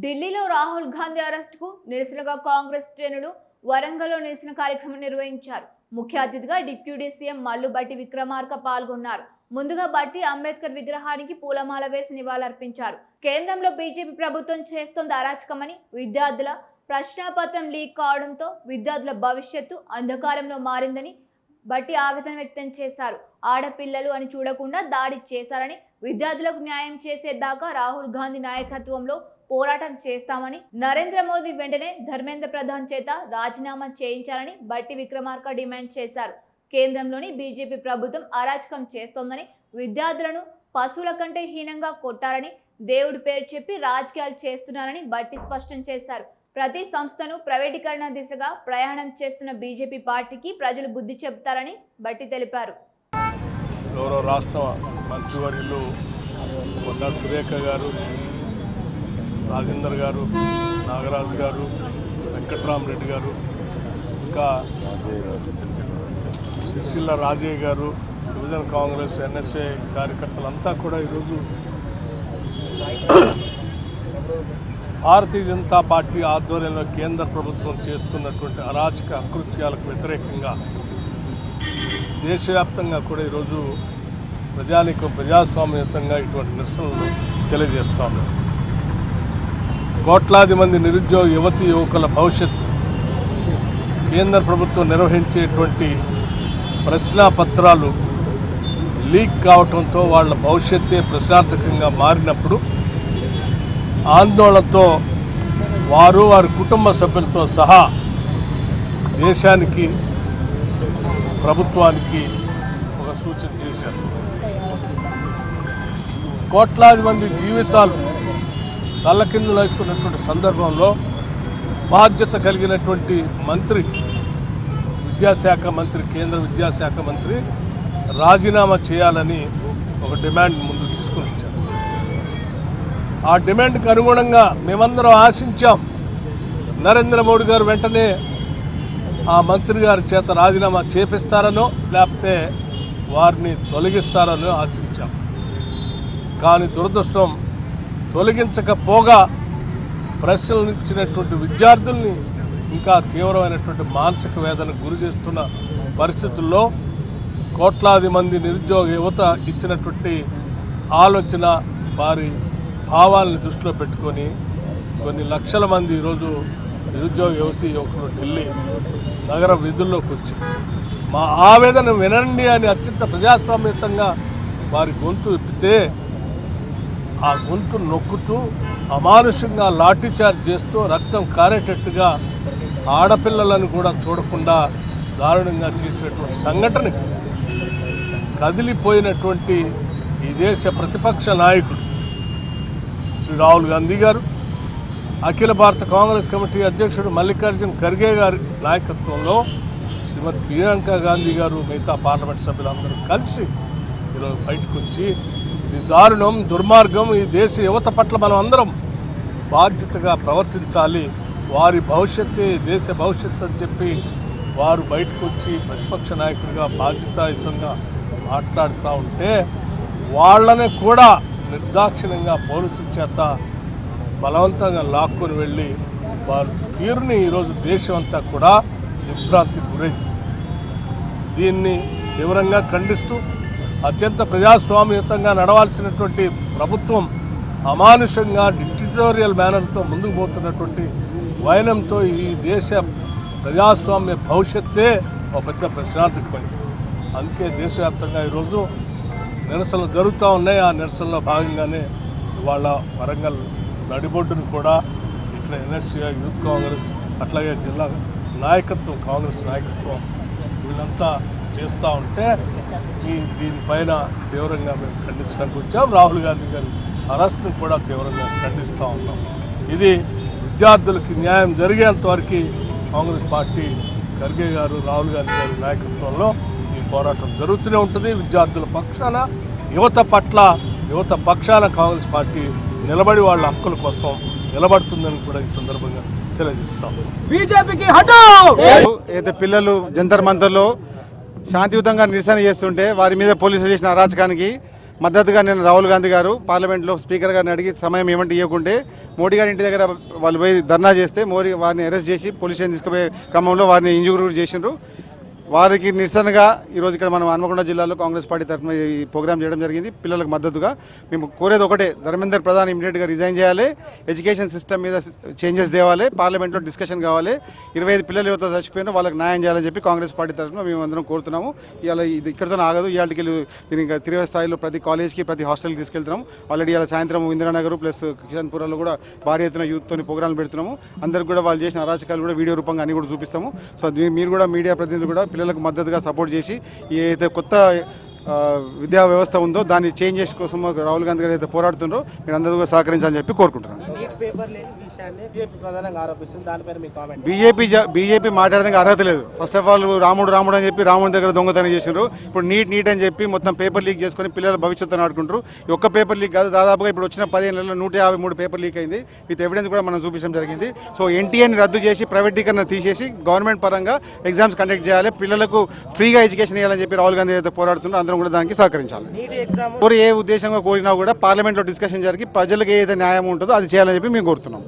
ఢిల్లీలో రాహుల్ గాంధీ అరెస్టుకు నిరసనగా కాంగ్రెస్ శ్రేణులు వరంగల్లో నిరసన కార్యక్రమం నిర్వహించారు. ముఖ్య అతిథిగా డిప్యూటీ సీఎం మల్లు బట్టి విక్రమార్క పాల్గొన్నారు. ముందుగా బట్టి అంబేద్కర్ విగ్రహానికి పూలమాల వేసి నివాళులర్పించారు. కేంద్రంలో బీజేపీ ప్రభుత్వం చేస్తోంది అరాచకమని, విద్యార్థుల ప్రశ్నాపత్రం లీక్ కావడంతో విద్యార్థుల భవిష్యత్తు అంధకారంలో మారిందని బట్టి ఆవేదన వ్యక్తం చేశారు. ఆడపిల్లలు అని చూడకుండా దాడి చేశారని, విద్యార్థులకు న్యాయం చేసేదాకా రాహుల్ గాంధీ నాయకత్వంలో పోరాటం చేస్తామని, నరేంద్ర మోదీ వెంటనే ధర్మేంద్ర ప్రధాన్ చేత రాజీనామా చేయించాలని బట్టి విక్రమార్క డిమాండ్ చేశారు. కేంద్రంలోని బీజేపీ ప్రభుత్వం అరాచకం చేస్తోందని, విద్యార్థులను పశువుల కంటే హీనంగా కొట్టారని, దేవుడి పేరు చెప్పి రాజకీయాలు చేస్తున్నారని బట్టి స్పష్టం చేశారు. ప్రతి సంస్థను ప్రైవేటీకరణ దిశగా ప్రయాణం చేస్తున్న బీజేపీ పార్టీకి ప్రజలు బుద్ధి చెబుతారని బట్టి తెలిపారు. గౌరవ రాష్ట్ర మంత్రివర్యులు కొండా సురేఖ గారు, రాజేందర్ గారు, నాగరాజు గారు, వెంకట్రామరెడ్డి గారు, ఇంకా సిరిసిల్ల రాజయ్య గారు, యువజన కాంగ్రెస్ ఎన్ఎస్ఏ కార్యకర్తలంతా కూడా ఈరోజు భారతీయ జనతా పార్టీ ఆధ్వర్యంలో కేంద్ర ప్రభుత్వం చేస్తున్నటువంటి అరాచక అకృత్యాలకు వ్యతిరేకంగా దేశవ్యాప్తంగా కూడా ఈరోజు ప్రజాస్వామ్యయుతంగా ఇటువంటి నిరసనలు తెలియజేస్తాము. కోట్లాది మంది నిరుద్యోగ యువతీ యువకుల భవిష్యత్తు కేంద్ర ప్రభుత్వం నిర్వహించేటువంటి ప్రశ్నాపత్రాలు లీక్ కావడంతో వాళ్ళ భవిష్యత్తే ప్రశ్నార్థకంగా మారినప్పుడు ఆందోళనతో వారి కుటుంబ సభ్యులతో సహా దేశానికి, ప్రభుత్వానికి ఒక సూచన చేశారు. కోట్లాది మంది జీవితాలు తల్లకిందులైతున్నటువంటి సందర్భంలో బాధ్యత కలిగినటువంటి మంత్రి, విద్యాశాఖ మంత్రి, కేంద్ర విద్యాశాఖ మంత్రి రాజీనామా చేయాలని ఒక డిమాండ్ ముందు తీసుకుని వచ్చారు. ఆ డిమాండ్కి అనుగుణంగా మేమందరం ఆశించాం, నరేంద్ర మోడీ గారు వెంటనే ఆ మంత్రి గారి చేత రాజీనామా చేపిస్తారనో లేకపోతే వారిని తొలగిస్తారనో ఆశించాం. కానీ దురదృష్టం, తొలగించకపోగా ప్రశ్నలిచ్చినటువంటి విద్యార్థుల్ని ఇంకా తీవ్రమైనటువంటి మానసిక వేదనకు గురి చేస్తున్న పరిస్థితుల్లో కోట్లాది మంది నిరుద్యోగ యువత ఇచ్చినటువంటి ఆలోచన, వారి భావాలను దృష్టిలో పెట్టుకొని కొన్ని లక్షల మంది ఈరోజు నిరుద్యోగ యువతీ యువకులు ఢిల్లీ నగర వీధుల్లోకి వచ్చి మా ఆవేదన వినండి అని అత్యంత ప్రజాస్వామ్యయుతంగా వారి గొంతు విప్పితే ఆ గొంతు నొక్కుతూ అమానుషంగా లాఠీచార్జ్ చేస్తూ రక్తం కారేటట్టుగా ఆడపిల్లలను కూడా చూడకుండా దారుణంగా చేసినటువంటి సంఘటన కదిలిపోయినటువంటి ఈ దేశ ప్రతిపక్ష నాయకుడు శ్రీ రాహుల్ గాంధీ గారు, అఖిల భారత కాంగ్రెస్ కమిటీ అధ్యక్షుడు మల్లికార్జున ఖర్గే గారి నాయకత్వంలో శ్రీమతి ప్రియాంక గాంధీ గారు, మిగతా పార్లమెంట్ సభ్యులందరూ కలిసి ఈరోజు బయటకు వచ్చి ఇది దారుణం, దుర్మార్గం, ఈ దేశ యువత పట్ల మనం అందరం బాధ్యతగా ప్రవర్తించాలి, వారి భవిష్యత్తే దేశ భవిష్యత్తు అని చెప్పి వారు బయటకు వచ్చి ప్రతిపక్ష నాయకుడిగా బాధ్యతాయుతంగా మాట్లాడుతూ ఉంటే వాళ్ళని కూడా నిర్దాక్షిణ్యంగా పోలీసుల చేత బలవంతంగా లాక్కొని వెళ్ళి వారి తీరుని ఈరోజు దేశం అంతా కూడా దిగ్భ్రాంతికి గురైంది. దీన్ని తీవ్రంగా ఖండిస్తూ అత్యంత ప్రజాస్వామ్యయుతంగా నడవాల్సినటువంటి ప్రభుత్వం అమానుషంగా డిక్టేటోరియల్ మేనర్తో ముందుకు పోతున్నటువంటి వైనంతో ఈ దేశ ప్రజాస్వామ్య భవిష్యత్తే ఒక పెద్ద ప్రశ్నార్థకమైంది. అందుకే దేశవ్యాప్తంగా ఈరోజు నిరసనలు జరుగుతూ ఉన్నాయి. ఆ నిరసనలో భాగంగానే ఇవాళ వరంగల్ నడిబొడ్డును కూడా ఇక్కడ ఎన్ఎస్సీ, యూత్ కాంగ్రెస్, అట్లాగే జిల్లా నాయకత్వం, కాంగ్రెస్ నాయకత్వం వీళ్ళంతా చేస్తూ ఉంటే దీనిపైన తీవ్రంగా మేము ఖండించడానికి వచ్చాం. రాహుల్ గాంధీ గారి అరెస్ట్ను కూడా తీవ్రంగా ఖండిస్తూ ఉన్నాం. ఇది విద్యార్థులకి న్యాయం జరిగేంత వరకు కాంగ్రెస్ పార్టీ, ఖర్గే గారు, రాహుల్ గాంధీ గారి నాయకత్వంలో ఈ పోరాటం జరుగుతూనే ఉంటుంది. విద్యార్థుల పక్షాన, యువత పక్షాన కాంగ్రెస్ పార్టీ నిలబడి వాళ్ళ హక్కుల కోసం నిలబడుతుందని కూడా ఈ సందర్భంగా తెలియజేస్తాం. బీజేపీకి అయితే పిల్లలు జంతర్ మంతర్లో శాంతియుతంగా నిరసన చేస్తుంటే వారి మీద పోలీసులు చేసిన అరాచకానికి మద్దతుగా నేను రాహుల్ గాంధీ గారు పార్లమెంట్లో స్పీకర్ గారిని అడిగి సమయం ఏమంటే ఇవ్వకుంటే మోడీ గారి ఇంటి దగ్గర వాళ్ళు పోయి ధర్నా చేస్తే మోడీ వారిని అరెస్ట్ చేసి పోలీస్ స్టేషన్ తీసుకుపోయే క్రమంలో వారిని ఇంజూరీ చేసిండ్రు. వారికి నిరసనగా ఈరోజు ఇక్కడ మనం హన్మకొండ జిల్లాలో కాంగ్రెస్ పార్టీ తరఫున ఈ ప్రోగ్రామ్ చేయడం జరిగింది. పిల్లలకు మద్దతుగా మేము కోరేది ఒకటే, ధర్మేందర్ ప్రధాన్ ఇమీడియట్గా రిజైన్ చేయాలి, ఎడ్యుకేషన్ సిస్టమ్ మీద చేంజెస్ తేవాలి, పార్లమెంట్లో డిస్కషన్ కావాలి, 25 పిల్లలు ఎవరితో చచ్చిపోయినా వాళ్ళకి న్యాయం చేయాలని చెప్పి కాంగ్రెస్ పార్టీ తరఫున మేము అందరం కోరుతున్నాము. ఇవాళ ఇది ఇక్కడితో ఆగదు, ఇవాళకి దీనికి ఇంకా తీవ్ర స్థాయిలో ప్రతి కాలేజ్కి ప్రతి హాస్టల్కి తీసుకెళ్తున్నాం. ఆల్రెడీ ఇవాళ సాయంత్రం ఇందిరానగర్ ప్లస్ కిషన్పురంలో కూడా భారీ ఎత్తున యూత్తో ప్రోగ్రాంలు పెడుతున్నాము. అందరికి కూడా వాళ్ళు చేసిన అరాచకాలు కూడా వీడియో రూపంగా అన్ని కూడా చూపిస్తాము. సో మీరు కూడా మీడియా ప్రతినిధులు కూడా పిల్లలకు మద్దతుగా సపోర్ట్ చేసి ఏదైతే కొత్త విద్యా వ్యవస్థ ఉందో దాన్ని చేంజెస్ కోసం రాహుల్ గాంధీ గారు అయితే పోరాడుతుండో మీరు అందరూ కూడా సహకరించాలని చెప్పి కోరుకుంటున్నాను. బీజేపీ మాట్లాడడానికి అర్హత లేదు. ఫస్ట్ ఆఫ్ ఆల్ రాముడు అని చెప్పి రాముడి దగ్గర దొంగతనం చేసినారు. ఇప్పుడు నీట్ అని చెప్పి మొత్తం పేపర్ లీక్ చేసుకుని పిల్లల భవిష్యత్తును ఆడుకుంటారు. ఈ ఒక్క పేపర్ లీక్ కాదు, దాదాపుగా ఇప్పుడు వచ్చిన 15 నెలల్లో 153 పేపర్ లీక్ అయింది. విత్ ఎవిడెన్స్ కూడా మనం చూపించడం జరిగింది. సో ఎన్టీఏని రద్దు చేసి ప్రైవేటీకరణ తీసేసి గవర్నమెంట్ పరంగా ఎగ్జామ్స్ కండక్ట్ చేయాలి, పిల్లలకు ఫ్రీగా ఎడ్యుకేషన్ ఇవ్వాలని చెప్పి రాహుల్ గాంధీ అయితే పోరాడుతుందో అందరం కూడా దానికి సహకరించాలి. ఏ ఉద్దేశంగా కోరినా కూడా పార్లమెంట్లో డిస్కషన్ జరిగి ప్రజలకు ఏదైతే న్యాయం ఉంటుందో అది చేయాలని చెప్పి మేము కోరుతున్నాం.